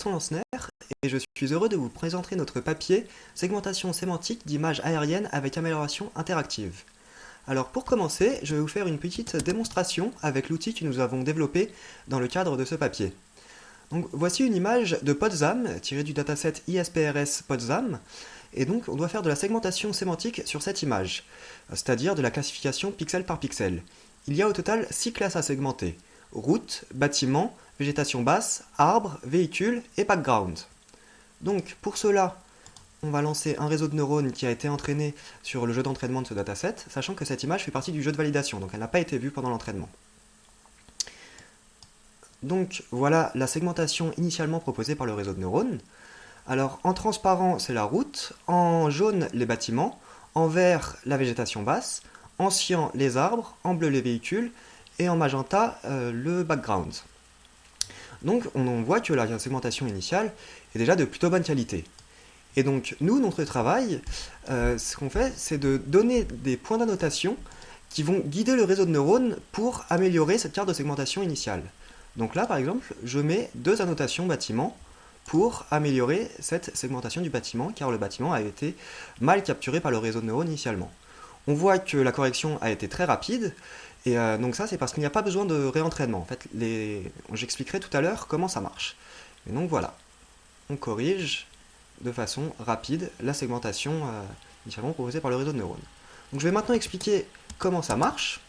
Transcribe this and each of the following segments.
Bertrand Lansner et je suis heureux de vous présenter notre papier Segmentation sémantique d'images aériennes avec amélioration interactive. Alors pour commencer, je vais vous faire une petite démonstration avec l'outil que nous avons développé dans le cadre de ce papier. Donc voici une image de Potsdam tirée du dataset ISPRS Potsdam et donc on doit faire de la segmentation sémantique sur cette image, c'est-à-dire de la classification pixel par pixel. Il y a au total 6 classes à segmenter: route, bâtiment, végétation basse, arbre, véhicule et background. Donc pour cela, on va lancer un réseau de neurones qui a été entraîné sur le jeu d'entraînement de ce dataset, sachant que cette image fait partie du jeu de validation, donc elle n'a pas été vue pendant l'entraînement. Donc voilà la segmentation initialement proposée par le réseau de neurones. Alors en transparent c'est la route, en jaune les bâtiments, en vert la végétation basse, en cyan les arbres, en bleu les véhicules et en magenta le background. Donc on voit que la segmentation initiale est déjà de plutôt bonne qualité. Et donc nous, notre travail, ce qu'on fait, c'est de donner des points d'annotation qui vont guider le réseau de neurones pour améliorer cette carte de segmentation initiale. Donc là, par exemple, je mets 2 annotations bâtiment pour améliorer cette segmentation du bâtiment, car le bâtiment a été mal capturé par le réseau de neurones initialement. On voit que la correction a été très rapide, et donc ça c'est parce qu'il n'y a pas besoin de réentraînement. En fait, j'expliquerai tout à l'heure comment ça marche. Et donc voilà, on corrige de façon rapide la segmentation initialement proposée par le réseau de neurones. Donc je vais maintenant expliquer comment ça marche.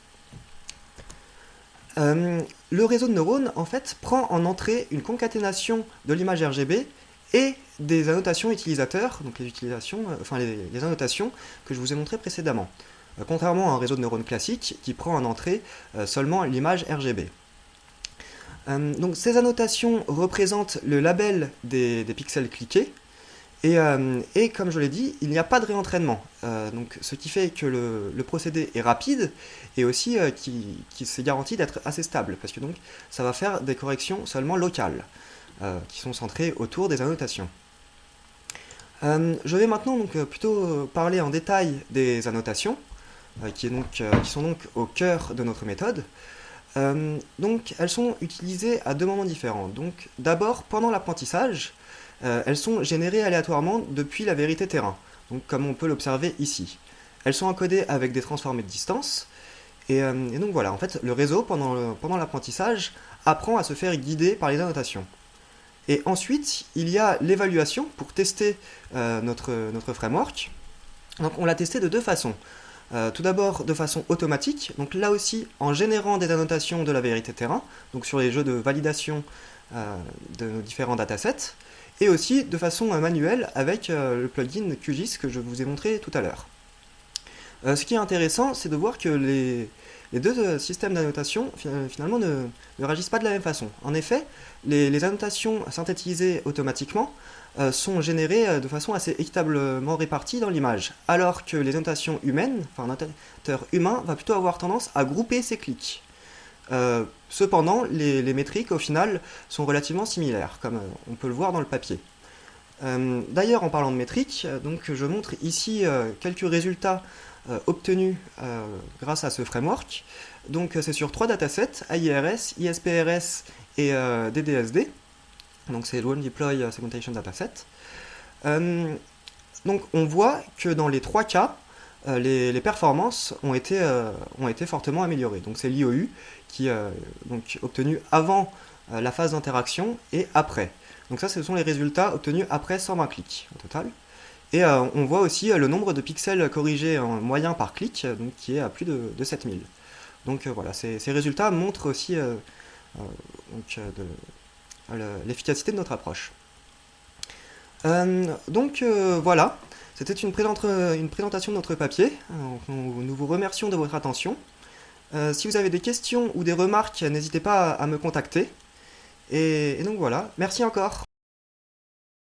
Le réseau de neurones en fait prend en entrée une concaténation de l'image RGB et des annotations utilisateurs, donc les annotations que je vous ai montrées précédemment, contrairement à un réseau de neurones classique qui prend en entrée seulement l'image RGB. Donc ces annotations représentent le label des pixels cliqués, et comme je l'ai dit, il n'y a pas de réentraînement, donc ce qui fait que le procédé est rapide et aussi qui s'est garanti d'être assez stable, parce que donc ça va faire des corrections seulement locales, qui sont centrées autour des annotations. Je vais maintenant donc plutôt parler en détail des annotations, qui sont donc au cœur de notre méthode. Donc elles sont utilisées à 2 moments différents. Donc d'abord pendant l'apprentissage, elles sont générées aléatoirement depuis la vérité terrain, donc comme on peut l'observer ici. Elles sont encodées avec des transformés de distance, et donc voilà, en fait le réseau pendant l'apprentissage apprend à se faire guider par les annotations. Et ensuite, il y a l'évaluation pour tester notre framework. Donc on l'a testé de 2 façons. Tout d'abord de façon automatique, donc là aussi en générant des annotations de la vérité terrain, donc sur les jeux de validation de nos différents datasets, et aussi de façon manuelle avec le plugin QGIS que je vous ai montré tout à l'heure. Ce qui est intéressant, c'est de voir que les 2 systèmes d'annotation finalement ne réagissent pas de la même façon. En effet, les annotations synthétisées automatiquement sont générées de façon assez équitablement répartie dans l'image, alors que les annotations humaines, enfin un annotateur humain va plutôt avoir tendance à grouper ses clics. Cependant, les métriques au final sont relativement similaires, comme on peut le voir dans le papier. D'ailleurs, en parlant de métriques, donc je montre ici quelques résultats obtenus grâce à ce framework. Donc c'est sur 3 datasets, AIRS, ISPRS et DDSD. Donc c'est Drone Deploy Segmentation Dataset. Donc on voit que dans les 3 cas, les performances ont été fortement améliorées. Donc c'est l'IOU qui est obtenu avant la phase d'interaction et après. Donc ça, ce sont les résultats obtenus après 120 clics au total. Et on voit aussi le nombre de pixels corrigés en moyen par clic, donc, qui est à plus de 7000. Donc voilà, ces résultats montrent aussi l'efficacité de notre approche. Voilà, c'était une présentation de notre papier. Nous vous remercions de votre attention. Si vous avez des questions ou des remarques, n'hésitez pas à me contacter. Et donc voilà, merci encore.